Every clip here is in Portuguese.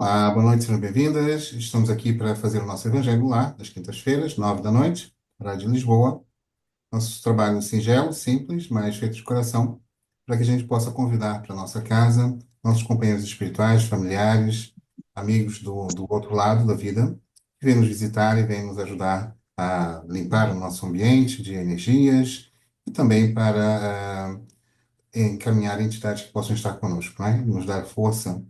Olá, boa noite, sejam bem-vindas. Estamos aqui para fazer o nosso Evangelho Lar, das quintas-feiras, 9 da noite, horário de Lisboa. Nosso trabalho singelo, simples, mas feito de coração, para que a gente possa convidar para a nossa casa nossos companheiros espirituais, familiares, amigos do outro lado da vida, que vêm nos visitar e vêm nos ajudar a limpar o nosso ambiente de energias e também para encaminhar entidades que possam estar conosco, né? Nos dar força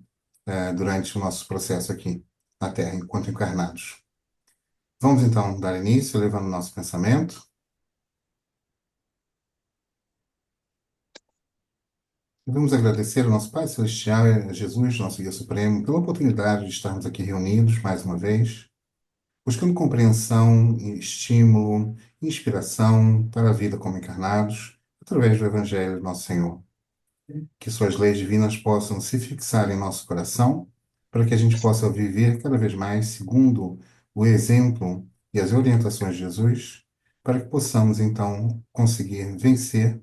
durante o nosso processo aqui na Terra, enquanto encarnados. Vamos então dar início, levando o nosso pensamento. E vamos agradecer ao nosso Pai Celestial, a Jesus, nosso Guia Supremo, pela oportunidade de estarmos aqui reunidos mais uma vez, buscando compreensão, estímulo, inspiração para a vida como encarnados, através do Evangelho do nosso Senhor. Que suas leis divinas possam se fixar em nosso coração, para que a gente possa viver cada vez mais segundo o exemplo e as orientações de Jesus, para que possamos então conseguir vencer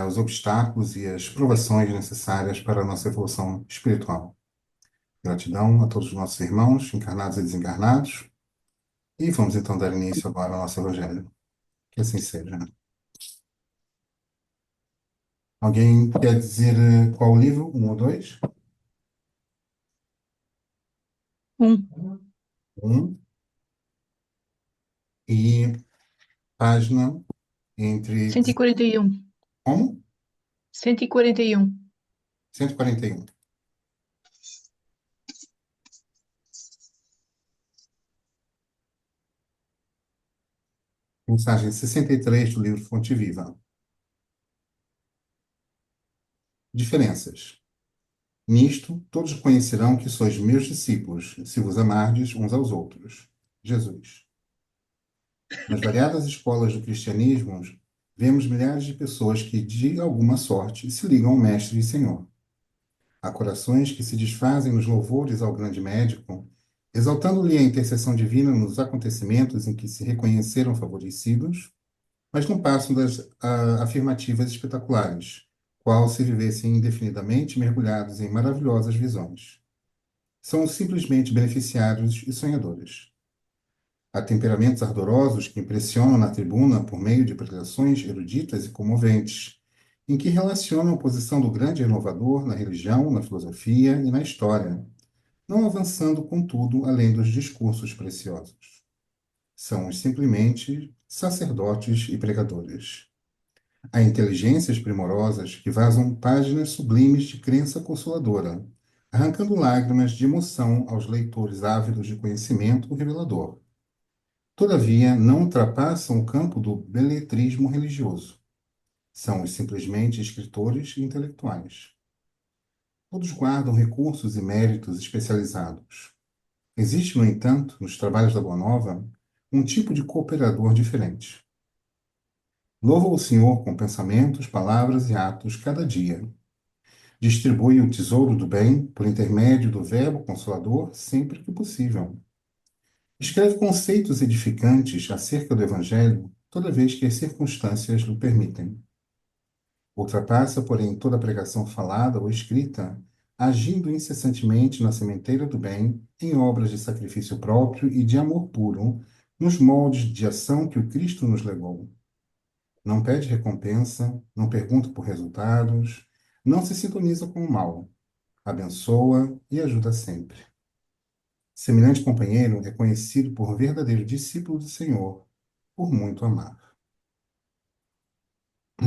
os obstáculos e as provações necessárias para a nossa evolução espiritual. Gratidão a todos os nossos irmãos, encarnados e desencarnados, e vamos então dar início agora ao nosso Evangelho. Que assim seja. Alguém quer dizer qual o livro? Um ou dois? Um, Um. E página entre... 141. Como? 141. 141. Mensagem 63 do livro Fonte Viva. Diferenças. Nisto, todos conhecerão que sois meus discípulos, se vos amardes uns aos outros. Jesus. Nas variadas escolas do cristianismo, vemos milhares de pessoas que, de alguma sorte, se ligam ao Mestre e Senhor. Há corações que se desfazem nos louvores ao grande médico, exaltando-lhe a intercessão divina nos acontecimentos em que se reconheceram favorecidos, mas não passam das afirmativas espetaculares, qual se vivessem indefinidamente mergulhados em maravilhosas visões. São simplesmente beneficiários e sonhadores. Há temperamentos ardorosos que impressionam na tribuna por meio de pregações eruditas e comoventes, em que relacionam a posição do grande renovador na religião, na filosofia e na história, não avançando, contudo, além dos discursos preciosos. São simplesmente sacerdotes e pregadores. Há inteligências primorosas que vazam páginas sublimes de crença consoladora, arrancando lágrimas de emoção aos leitores ávidos de conhecimento revelador. Todavia, não ultrapassam o campo do beletrismo religioso. São simplesmente escritores e intelectuais. Todos guardam recursos e méritos especializados. Existe, no entanto, nos trabalhos da Boa Nova, um tipo de cooperador diferente. Louva o Senhor com pensamentos, palavras e atos cada dia. Distribui o tesouro do bem por intermédio do Verbo Consolador sempre que possível. Escreve conceitos edificantes acerca do Evangelho toda vez que as circunstâncias o permitem. Ultrapassa, porém, toda pregação falada ou escrita, agindo incessantemente na sementeira do bem, em obras de sacrifício próprio e de amor puro, nos moldes de ação que o Cristo nos legou. Não pede recompensa, não pergunta por resultados, não se sintoniza com o mal, abençoa e ajuda sempre. Semelhante companheiro é conhecido por verdadeiro discípulo do Senhor, por muito amar. A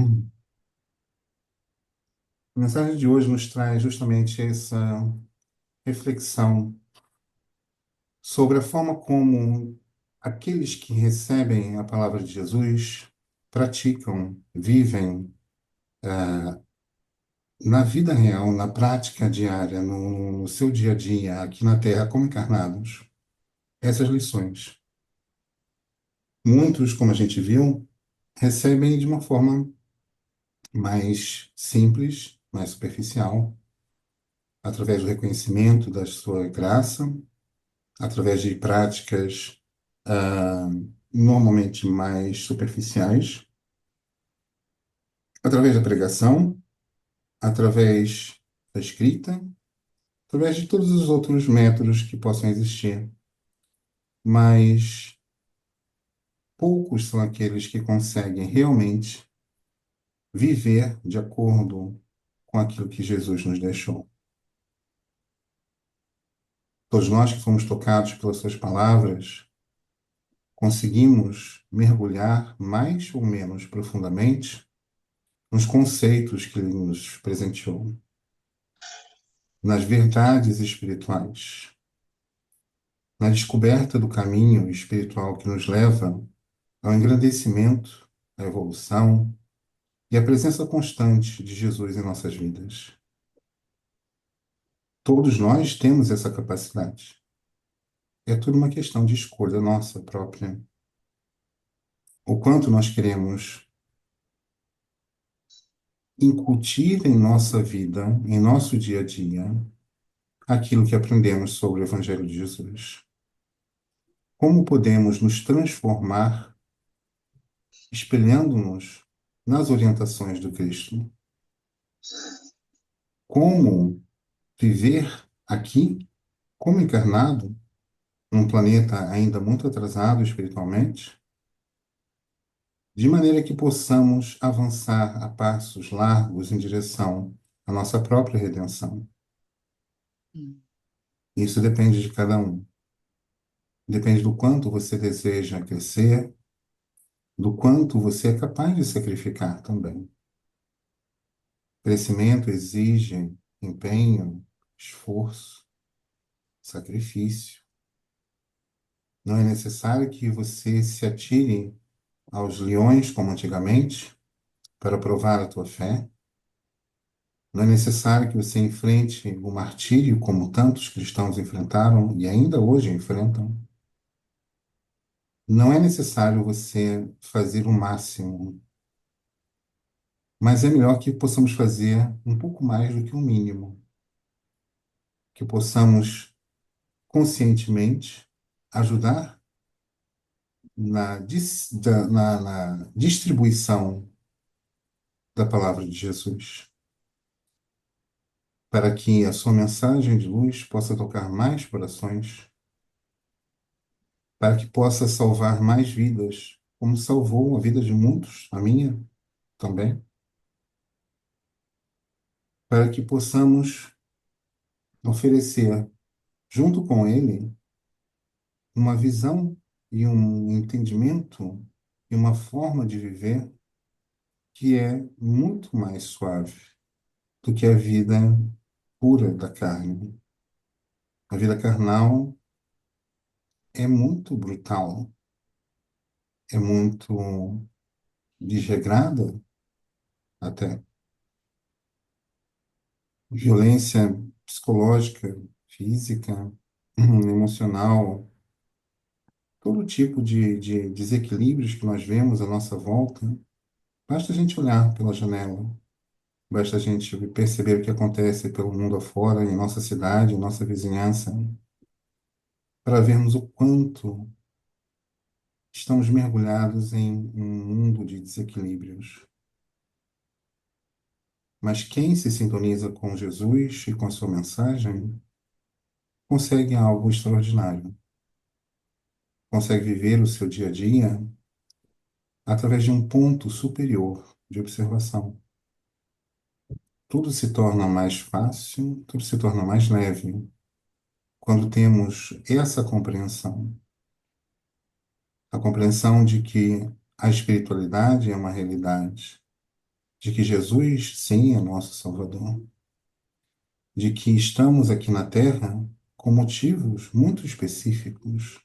mensagem de hoje nos traz justamente essa reflexão sobre a forma como aqueles que recebem a palavra de Jesus praticam, vivem na vida real, na prática diária, no seu dia a dia, aqui na Terra, como encarnados, essas lições. Muitos, como a gente viu, recebem de uma forma mais simples, mais superficial, através do reconhecimento da sua graça, através de práticas ah, normalmente mais superficiais, através da pregação, através da escrita, através de todos os outros métodos que possam existir, mas poucos são aqueles que conseguem realmente viver de acordo com aquilo que Jesus nos deixou. Todos nós que fomos tocados pelas suas palavras, conseguimos mergulhar mais ou menos profundamente nos conceitos que ele nos presenteou, nas verdades espirituais, na descoberta do caminho espiritual que nos leva ao engrandecimento, à evolução e à presença constante de Jesus em nossas vidas. Todos nós temos essa capacidade. É tudo uma questão de escolha nossa própria. O quanto nós queremos incutir em nossa vida, em nosso dia a dia, aquilo que aprendemos sobre o Evangelho de Jesus. Como podemos nos transformar espelhando-nos nas orientações do Cristo? Como viver aqui, como encarnado, num planeta ainda muito atrasado espiritualmente, de maneira que possamos avançar a passos largos em direção à nossa própria redenção. Isso depende de cada um. Depende do quanto você deseja crescer, do quanto você é capaz de sacrificar também. Crescimento exige empenho, esforço, sacrifício. Não é necessário que você se atire aos leões como antigamente para provar a tua fé. Não é necessário que você enfrente o martírio como tantos cristãos enfrentaram e ainda hoje enfrentam. Não é necessário você fazer o máximo, mas é melhor que possamos fazer um pouco mais do que o mínimo, que possamos conscientemente ajudar na distribuição da palavra de Jesus, para que a sua mensagem de luz possa tocar mais corações, para que possa salvar mais vidas, como salvou a vida de muitos, a minha também, para que possamos oferecer, junto com ele, uma visão e um entendimento e uma forma de viver que é muito mais suave do que a vida pura da carne. A vida carnal é muito brutal, é muito desregrada até. Violência psicológica, física, emocional, todo tipo de desequilíbrios que nós vemos à nossa volta. Basta a gente olhar pela janela, basta a gente perceber o que acontece pelo mundo afora, em nossa cidade, em nossa vizinhança, para vermos o quanto estamos mergulhados em um mundo de desequilíbrios. Mas quem se sintoniza com Jesus e com a sua mensagem consegue algo extraordinário. Consegue viver o seu dia a dia através de um ponto superior de observação. Tudo se torna mais fácil, tudo se torna mais leve quando temos essa compreensão. A compreensão de que a espiritualidade é uma realidade, de que Jesus, sim, é nosso Salvador, de que estamos aqui na Terra com motivos muito específicos,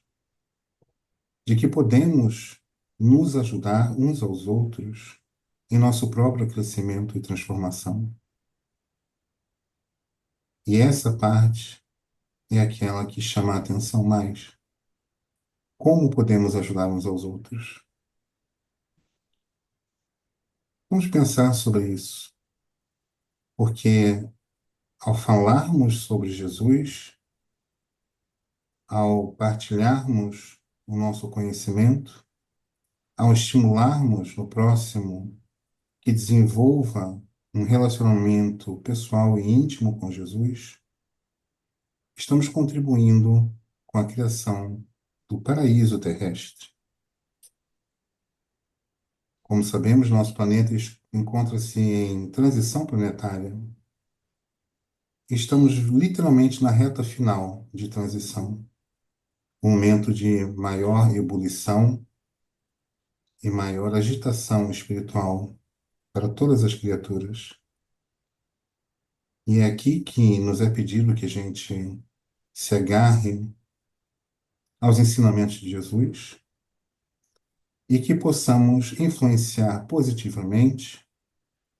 de que podemos nos ajudar uns aos outros em nosso próprio crescimento e transformação. E essa parte é aquela que chama a atenção mais. Como podemos ajudar uns aos outros? Vamos pensar sobre isso, porque ao falarmos sobre Jesus, ao partilharmos o nosso conhecimento, ao estimularmos no próximo que desenvolva um relacionamento pessoal e íntimo com Jesus, estamos contribuindo com a criação do paraíso terrestre. Como sabemos, nosso planeta encontra-se em transição planetária. Estamos literalmente na reta final de transição, um momento de maior ebulição e maior agitação espiritual para todas as criaturas. E é aqui que nos é pedido que a gente se agarre aos ensinamentos de Jesus e que possamos influenciar positivamente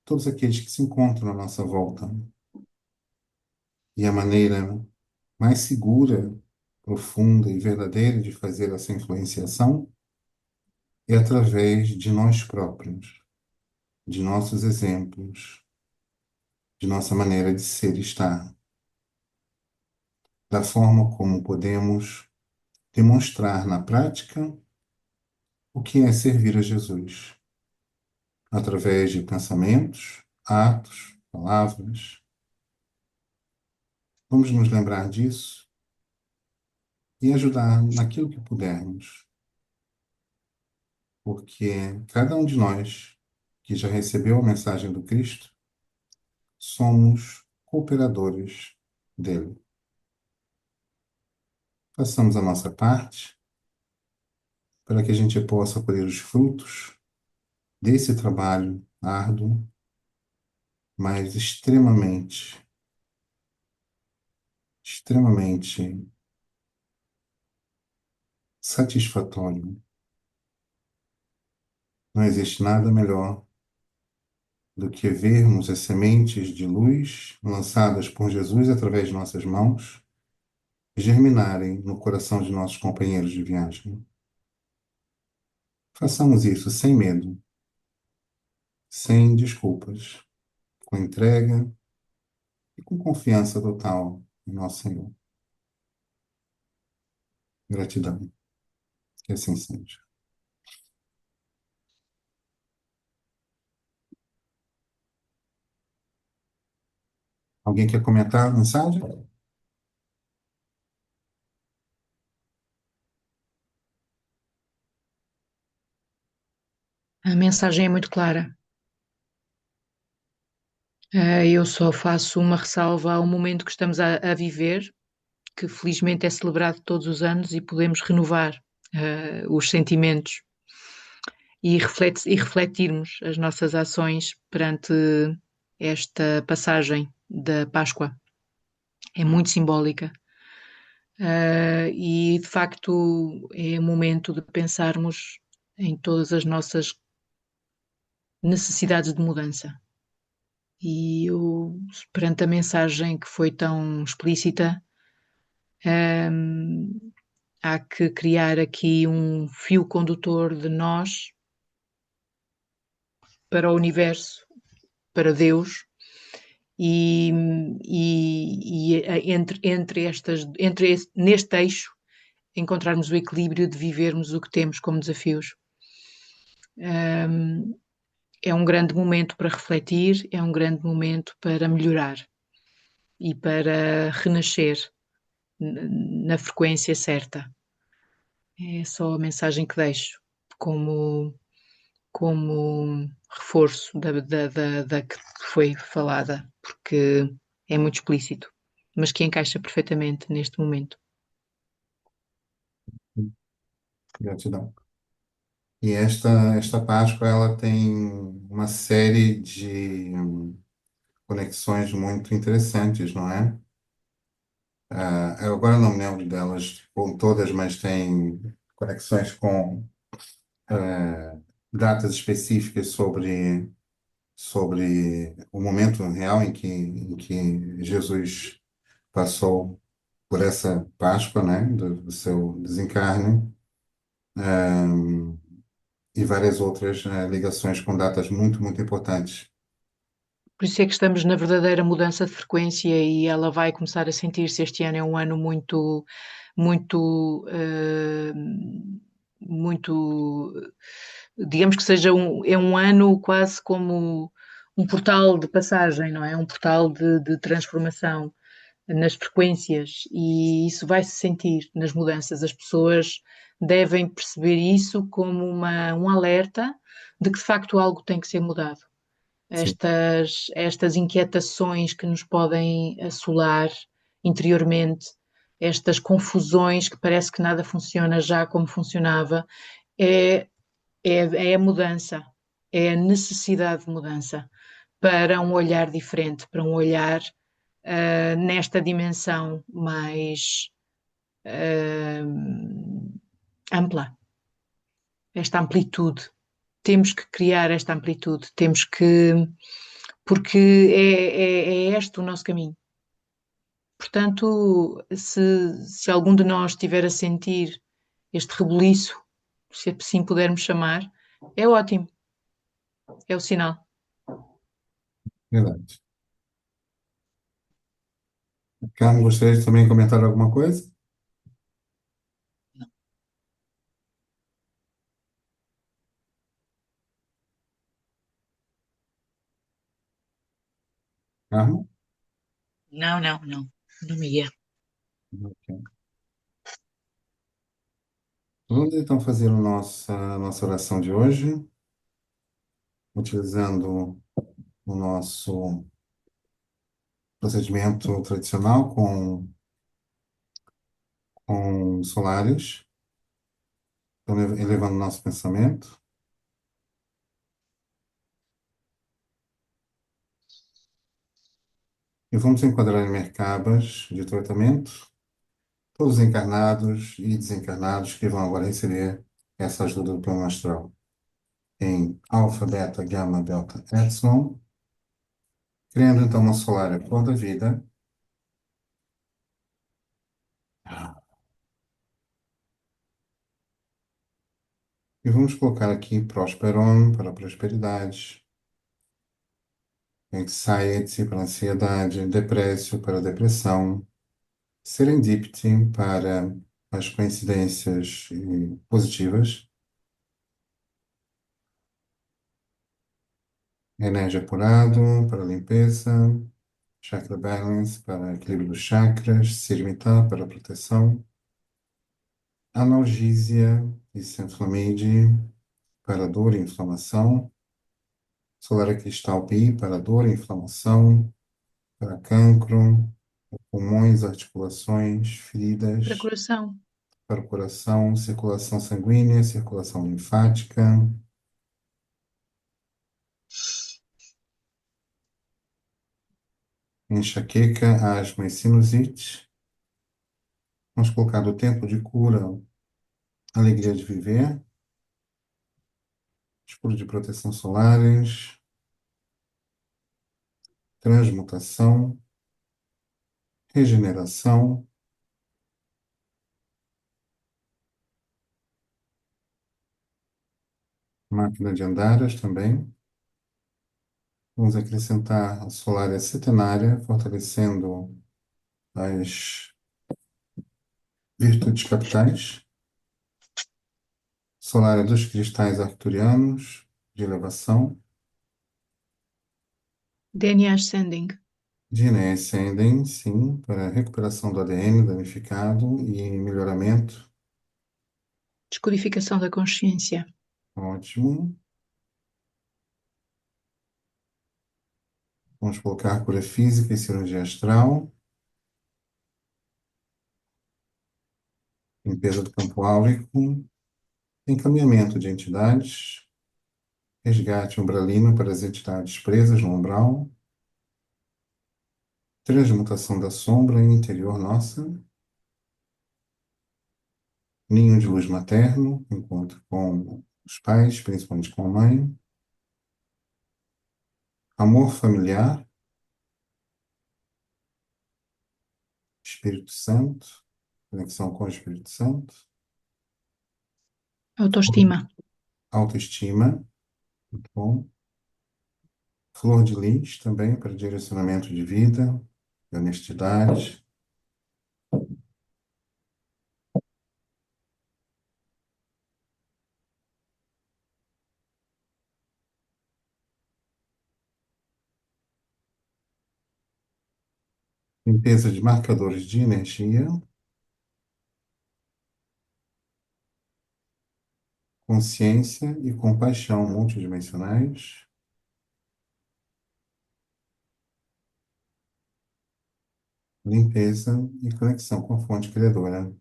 todos aqueles que se encontram à nossa volta. E a maneira mais segura, profunda e verdadeira de fazer essa influenciação é através de nós próprios, de nossos exemplos, de nossa maneira de ser e estar, da forma como podemos demonstrar na prática o que é servir a Jesus, através de pensamentos, atos, palavras. Vamos nos lembrar disso e ajudar naquilo que pudermos, porque cada um de nós que já recebeu a mensagem do Cristo, somos cooperadores dele. Façamos a nossa parte para que a gente possa colher os frutos desse trabalho árduo, mas extremamente satisfatório. Não existe nada melhor do que vermos as sementes de luz lançadas por Jesus através de nossas mãos germinarem no coração de nossos companheiros de viagem. Façamos isso sem medo, sem desculpas, com entrega e com confiança total em nosso Senhor. Gratidão. Que assim seja. Alguém quer comentar a mensagem? A mensagem é muito clara. Eu só faço uma ressalva ao momento que estamos a viver, que felizmente é celebrado todos os anos e podemos renovar os sentimentos e refletirmos as nossas ações perante esta passagem da Páscoa. É muito simbólica. E de facto é momento de pensarmos em todas as nossas necessidades de mudança. E eu, perante a mensagem que foi tão explícita, há que criar aqui um fio condutor de nós para o universo, para Deus, e, neste eixo encontrarmos o equilíbrio de vivermos o que temos como desafios. É um grande momento para refletir, é um grande momento para melhorar e para renascer na frequência certa. É só a mensagem que deixo como, como reforço da que foi falada, porque é muito explícito, mas que encaixa perfeitamente neste momento. Gratidão. E esta Páscoa, ela tem uma série de conexões muito interessantes, não é? Eu agora não me lembro delas com todas, mas tem conexões com datas específicas sobre o momento real em que Jesus passou por essa Páscoa, né, do seu desencarne, e várias outras ligações com datas muito, muito importantes. Por isso é que estamos na verdadeira mudança de frequência e ela vai começar a sentir-se. Este ano é um ano muito, muito, muito, digamos que seja é um ano quase como um portal de passagem, não é? Um portal de transformação. nas frequências, e isso vai se sentir nas mudanças. As pessoas devem perceber isso como um alerta de que de facto algo tem que ser mudado. Sim, Estas inquietações que nos podem assolar interiormente, estas confusões que parece que nada funciona já como funcionava, é, é a mudança, é a necessidade de mudança para um olhar diferente, para um olhar nesta dimensão mais ampla, esta amplitude. Temos que criar esta amplitude, temos que, porque é este o nosso caminho. Portanto, se algum de nós estiver a sentir este rebuliço, se assim pudermos chamar, é ótimo, é o sinal. verdade. Carmen, gostaria de também comentar alguma coisa? Carmen? Não, não, não. Não me é. Ok. Vamos então fazer nossa oração de hoje, utilizando o nosso procedimento tradicional com solares, então, elevando nosso pensamento. E vamos enquadrar em Merkabas de tratamento todos os encarnados e desencarnados que vão agora receber essa ajuda do plano astral. Em alfa, beta, gama, delta, epsilon, criando então uma solar cor da vida. E vamos colocar aqui Prosperon para a prosperidade, Anxiety para a ansiedade, Depressio para a depressão, Serendipity para as coincidências positivas, Energia apurado para a limpeza, Chakra Balance para equilíbrio dos chakras, Sirmita para a proteção, Analgesia e Centromide para dor e inflamação, Solar Cristal Pi para dor e inflamação, para cancro, pulmões, articulações, Para feridas, coração. para o coração, circulação sanguínea, circulação linfática, enxaqueca, asma e sinusite. Vamos colocar do tempo de cura, alegria de viver, escudo de proteção solares, transmutação, regeneração, máquina de andaras também. Vamos acrescentar a solária setenária, fortalecendo as virtudes capitais. Solária dos cristais arcturianos, de elevação. DNA Ascending. DNA Ascending, sim, para recuperação do ADN danificado e melhoramento. Descodificação da consciência. Ótimo. Vamos colocar cura física e cirurgia astral. Limpeza do campo áurico. Encaminhamento de entidades. Resgate umbralino para as entidades presas no umbral. Transmutação da sombra interior nossa. Ninho de luz materno, encontro com os pais, principalmente com a mãe. Amor familiar, Espírito Santo, conexão com o Espírito Santo. Autoestima. Autoestima, muito bom. Flor de lis também para direcionamento de vida, de honestidade. limpeza de marcadores de energia, consciência e compaixão multidimensionais, limpeza e conexão com a fonte criadora.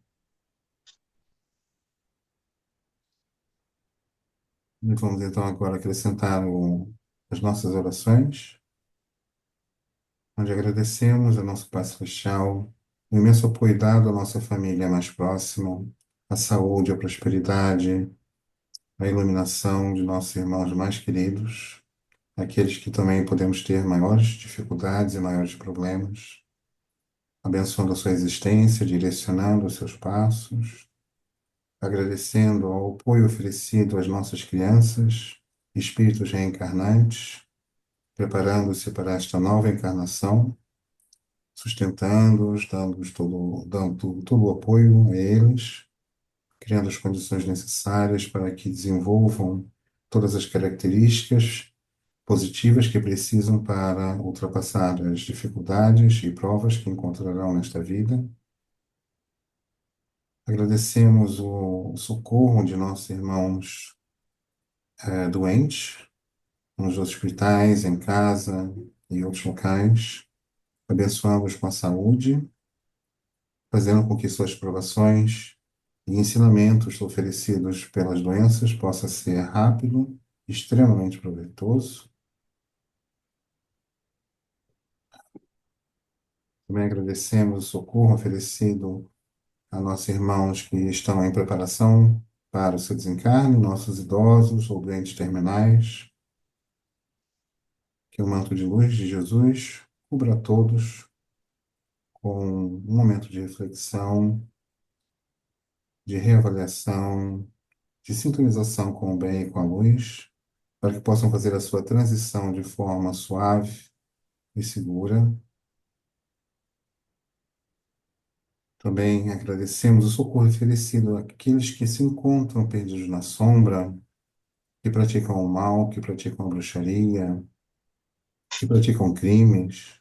E vamos então agora acrescentar as nossas orações, onde agradecemos ao nosso Pai Celestial o imenso apoio dado à nossa família mais próxima, a saúde, a prosperidade, a iluminação de nossos irmãos mais queridos, aqueles que também podemos ter maiores dificuldades e maiores problemas, abençoando a sua existência, direcionando os seus passos, agradecendo ao apoio oferecido às nossas crianças, espíritos reencarnantes, preparando-se para esta nova encarnação, sustentando-os, dando todo o apoio a eles, criando as condições necessárias para que desenvolvam todas as características positivas que precisam para ultrapassar as dificuldades e provas que encontrarão nesta vida. Agradecemos o socorro de nossos irmãos doentes, nos hospitais, em casa e outros locais. Abençoamos com a saúde, fazendo com que suas provações e ensinamentos oferecidos pelas doenças possa ser rápido, extremamente proveitoso. Também agradecemos o socorro oferecido a nossos irmãos que estão em preparação para o seu desencarne, nossos idosos ou doentes terminais. Que o manto de luz de Jesus cubra a todos com um momento de reflexão, de reavaliação, de sintonização com o bem e com a luz, para que possam fazer a sua transição de forma suave e segura. Também agradecemos o socorro oferecido àqueles que se encontram perdidos na sombra, que praticam o mal, que praticam a bruxaria, que praticam crimes.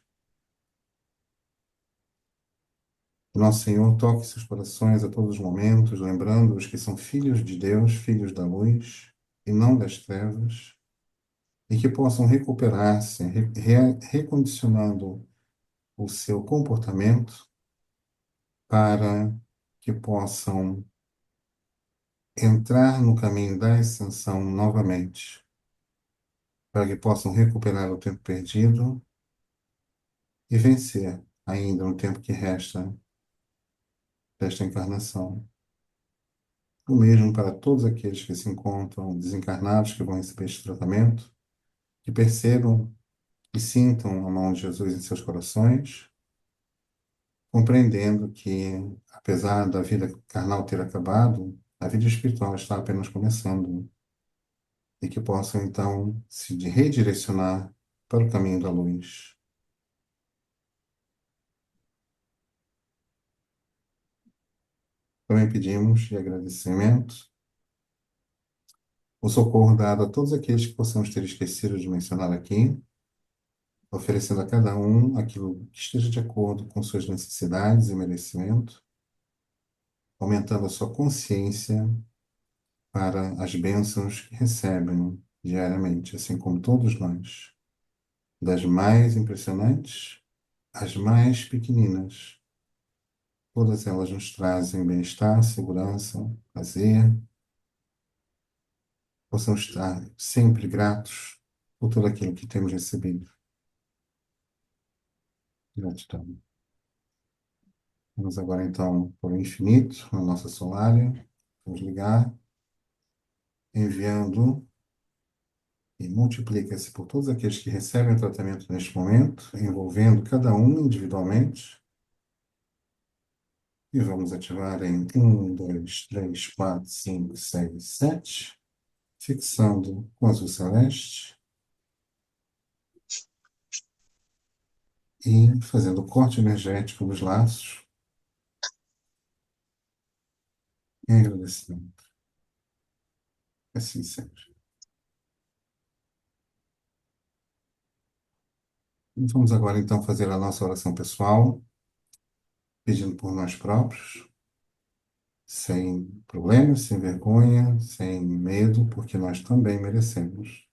Que nosso Senhor toque seus corações a todos os momentos, lembrando-os que são filhos de Deus, filhos da luz e não das trevas, e que possam recuperar-se, recondicionando o seu comportamento para que possam entrar no caminho da ascensão novamente, para que possam recuperar o tempo perdido e vencer ainda no tempo que resta desta encarnação. O mesmo para todos aqueles que se encontram desencarnados, que vão receber este tratamento, que percebam e sintam a mão de Jesus em seus corações, compreendendo que, apesar da vida carnal ter acabado, a vida espiritual está apenas começando e que possam, então, se redirecionar para o caminho da luz. Também pedimos de agradecimento o socorro dado a todos aqueles que possamos ter esquecido de mencionar aqui, oferecendo a cada um aquilo que esteja de acordo com suas necessidades e merecimento, aumentando a sua consciência para as bênçãos que recebem diariamente, assim como todos nós, das mais impressionantes às mais pequeninas. Todas elas nos trazem bem-estar, segurança, prazer. Possamos estar sempre gratos por tudo aquilo que temos recebido. Gratidão. Vamos agora, então, para o infinito, na nossa solária. Vamos ligar, enviando e multiplica-se por todos aqueles que recebem o tratamento neste momento, envolvendo cada um individualmente. E vamos ativar em 1, 2, 3, 4, 5, 6, 7, fixando com azul celeste e fazendo o corte energético dos laços em agradecimento. Assim seja. E vamos agora, então, fazer a nossa oração pessoal, pedindo por nós próprios, sem problemas, sem vergonha, sem medo, porque nós também merecemos.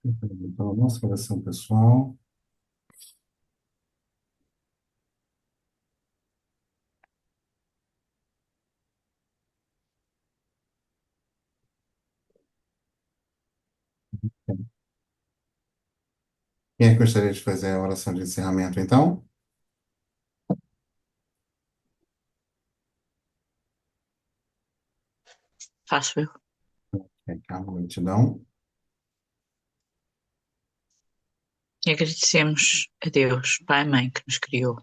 Então, a nossa oração pessoal. Quem é que gostaria de fazer a oração de encerramento, então? Faço eu. Calma, gratidão. E agradecemos a Deus, Pai e Mãe, que nos criou,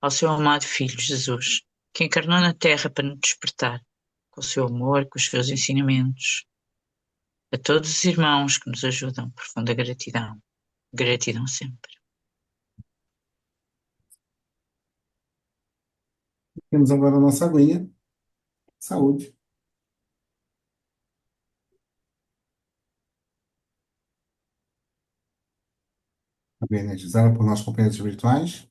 ao seu amado Filho Jesus, que encarnou na Terra para nos despertar, com o seu amor, com os seus ensinamentos. A todos os irmãos que nos ajudam, profunda gratidão. Gratidão sempre. Temos agora a nossa aguinha. Saúde. Aguinha energizada por nossos companheiros espirituais,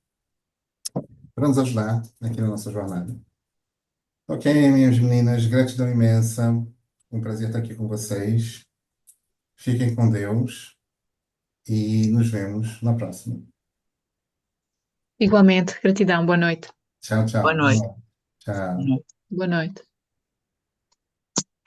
para nos ajudar aqui na nossa jornada. Ok, minhas meninas, gratidão imensa. Um prazer estar aqui com vocês. Fiquem com Deus e nos vemos na próxima. Igualmente, gratidão, boa noite. Tchau, Boa tchau. noite. Tchau. Boa noite.